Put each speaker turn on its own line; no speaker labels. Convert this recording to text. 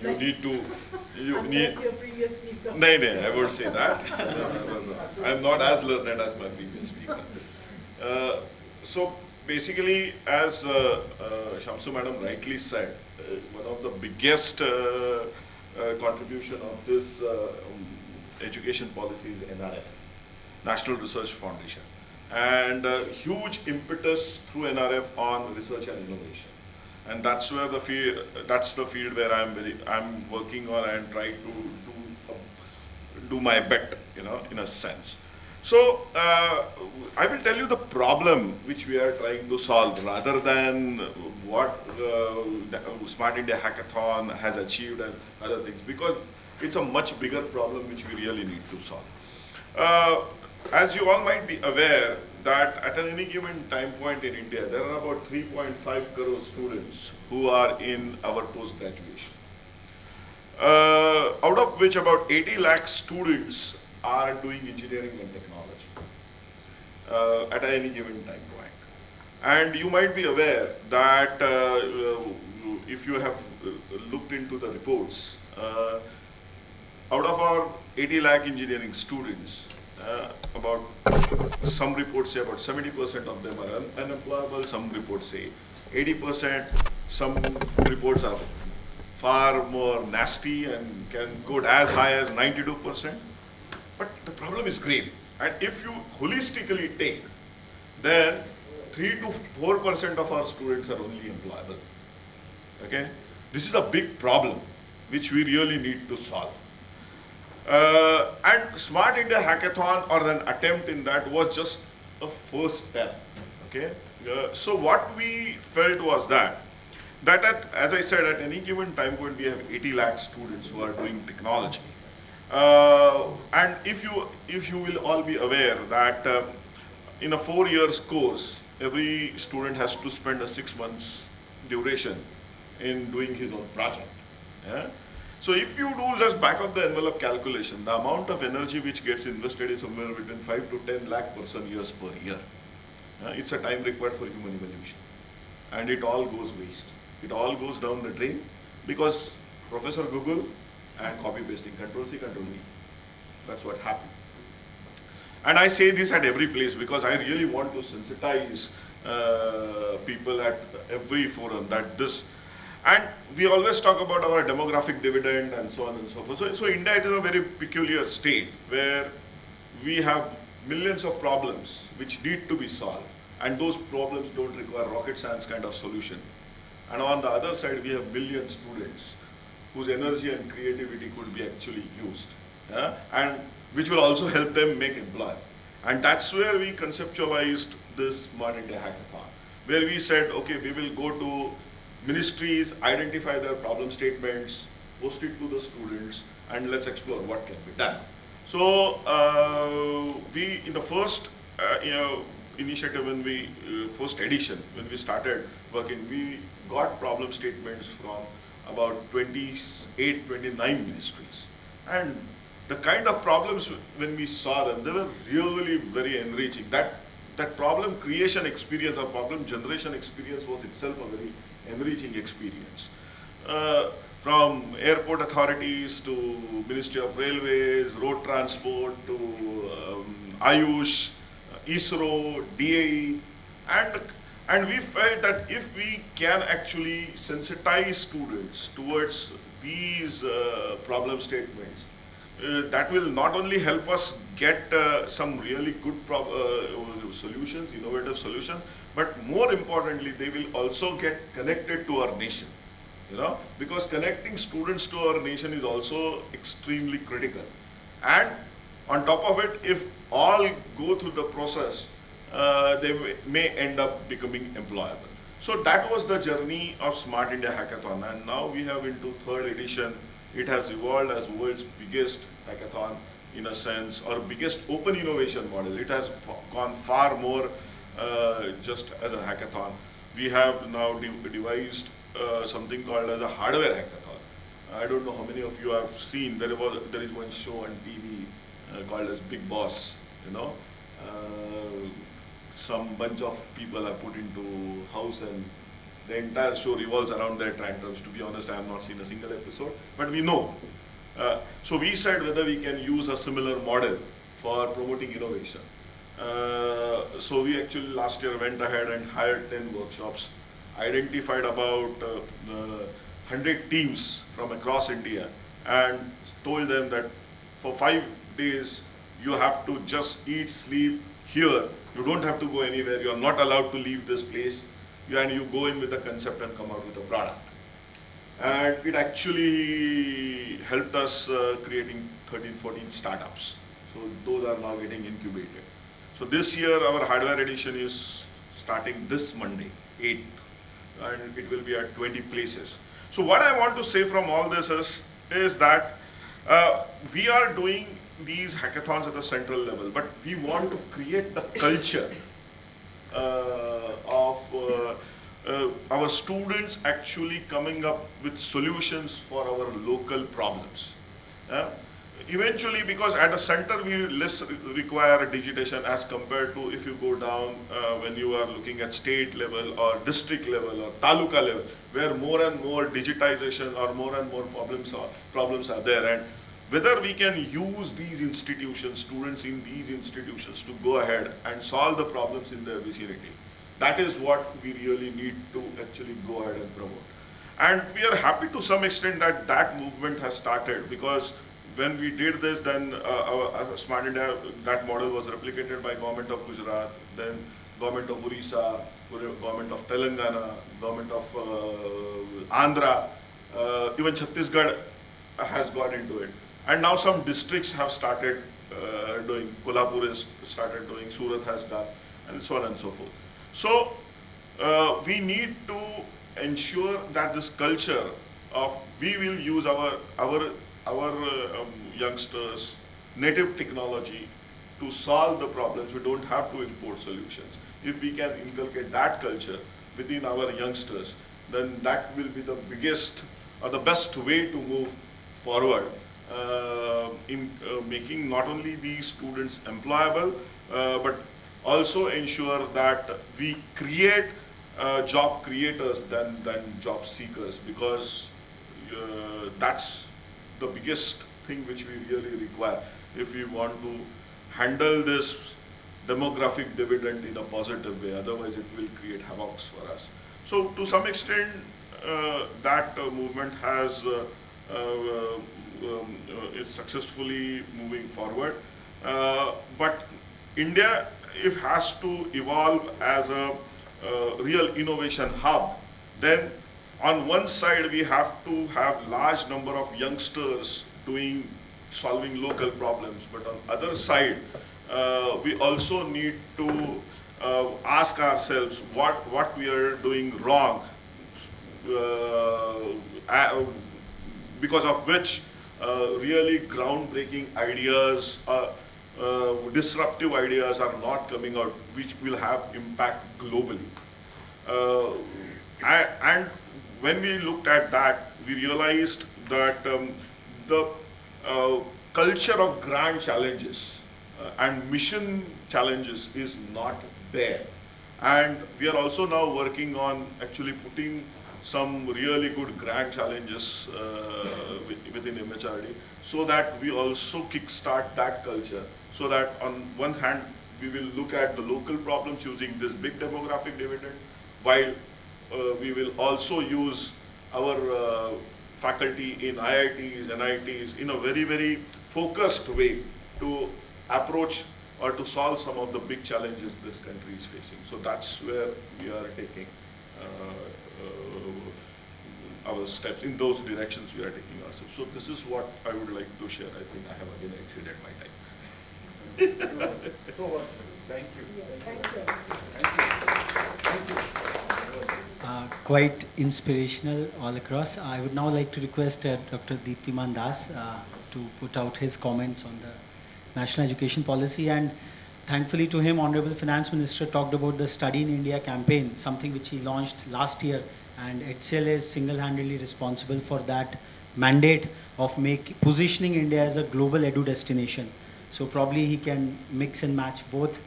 You need to, you need,
your previous speaker.
no, I would say that. I'm not as learned as my previous speaker. So basically, as Shamsu madam rightly said, one of the biggest contribution of this education policy is NRF, National Research Foundation, and huge impetus through NRF on research and innovation. And that's where that's the field where I'm working on and trying to do my bit, in a sense. So I will tell you the problem which we are trying to solve rather than what the Smart India Hackathon has achieved and other things, because it's a much bigger problem which we really need to solve. As you all might be aware that at any given time point in India, there are about 3.5 crore students who are in our post-graduation. Out of which about 80 lakh students are doing engineering and technology at any given time point. And you might be aware that if you have looked into the reports, out of our 80 lakh engineering students, about some reports say about 70% of them are unemployable, some reports say 80%, some reports are far more nasty and can go as high as 92%. But the problem is grave. And if you holistically take, then 3 to 4% of our students are only employable. Okay? This is a big problem which we really need to solve. And Smart India Hackathon, or an attempt in that, was just a first step. Okay? So what we felt was that as I said, at any given time point, we have 80 lakh students who are doing technology. And if you will all be aware that in a 4 years course, every student has to spend a 6 months duration in doing his own project. Yeah? So if you do just back of the envelope calculation, the amount of energy which gets invested is somewhere between 5 to 10 lakh person years per year. It's a time required for human evolution. And it all goes waste. It all goes down the drain because Professor Google and copy pasting, Control C, Control V. That's what happened. And I say this at every place because I really want to sensitize people at every forum that this. And we always talk about our demographic dividend and so on and so forth. So India is in a very peculiar state where we have millions of problems which need to be solved. And those problems don't require rocket science kind of solution. And on the other side, we have billion students whose energy and creativity could be actually used. And which will also help them make employ. And that's where we conceptualized this Smart India Hackathon, where we said, okay, we will go to ministries, identify their problem statements, post it to the students, and let's explore what can be done. So we, in the first initiative, when we, first edition, when we started working, we got problem statements from about 28, 29 ministries. And the kind of problems, when we saw them, they were really very enriching. That problem creation experience or problem generation experience was itself a very enriching experience. From airport authorities to Ministry of Railways, road transport to Ayush, ISRO, DAE, and we felt that if we can actually sensitize students towards these problem statements, that will not only help us get some really good solutions, innovative solutions, but more importantly, they will also get connected to our nation. Because connecting students to our nation is also extremely critical. And on top of it, if all go through the process, they may end up becoming employable. So that was the journey of Smart India Hackathon, and now we have into third edition. It has evolved as world's biggest hackathon in a sense, or biggest open innovation model. It has gone far more just as a hackathon. We have now devised something called as a hardware hackathon. I don't know how many of you have seen, there is one show on TV called as Big Boss, some bunch of people are put into house and The entire show revolves around their tantrums. To be honest, I have not seen a single episode, but we know. So we said whether we can use a similar model for promoting innovation. So we actually last year went ahead and hired 10 workshops, identified about 100 teams from across India, and told them that for 5 days you have to just eat, sleep here. You don't have to go anywhere. You are not allowed to leave this place. And you go in with a concept and come out with a product. And it actually helped us creating 13, 14 startups. So those are now getting incubated. So this year our hardware edition is starting this Monday, 8th, and it will be at 20 places. So what I want to say from all this is that we are doing these hackathons at the central level, but we want to create the culture of our students actually coming up with solutions for our local problems. Eventually, because at the center we less require digitation as compared to if you go down when you are looking at state level or district level or taluka level, where more and more digitization or more and more problems are there. And whether we can use these institutions, students in these institutions, to go ahead and solve the problems in their vicinity. That is what we really need to actually go ahead and promote. And we are happy to some extent that that movement has started, because when we did this, then our Smart India, that model was replicated by government of Gujarat, then government of Orissa, government of Telangana, government of Andhra, even Chhattisgarh has got into it. And now some districts have started doing, Kolhapur has started doing, Surat has done, and so on and so forth. So we need to ensure that this culture of we will use our youngsters' native technology to solve the problems. We don't have to import solutions. If we can inculcate that culture within our youngsters, then that will be the biggest or the best way to move forward in making not only these students employable, but also ensure that we create job creators than job seekers, because that's the biggest thing which we really require if we want to handle this demographic dividend in a positive way. Otherwise it will create havocs for us. So to some extent that movement has is successfully moving forward. But India, if has to evolve as a real innovation hub, then on one side we have to have large number of youngsters solving local problems, but on other side we also need to ask ourselves what we are doing wrong, because of which really groundbreaking ideas, disruptive ideas are not coming out, which will have impact globally. And when we looked at that, we realized that the culture of grand challenges and mission challenges is not there. And we are also now working on actually putting some really good grand challenges within MHRD, so that we also kickstart that culture, so that on one hand we will look at the local problems using this big demographic dividend, while we will also use our faculty in IITs, NITs in a very, very focused way to approach or to solve some of the big challenges this country is facing. So that's where we are taking our steps. In those directions we are taking ourselves. So this is what I would like to share. I think I have again exceeded my time.
So thank you.
Thank you.
Thank you.
Quite inspirational all across. I would now like to request Dr. Deeptiman Das to put out his comments on the national education policy. And thankfully to him, Honorable Finance Minister talked about the Study in India campaign, something which he launched last year, and HCL is single-handedly responsible for that mandate of positioning India as a global edu destination. So probably he can mix and match both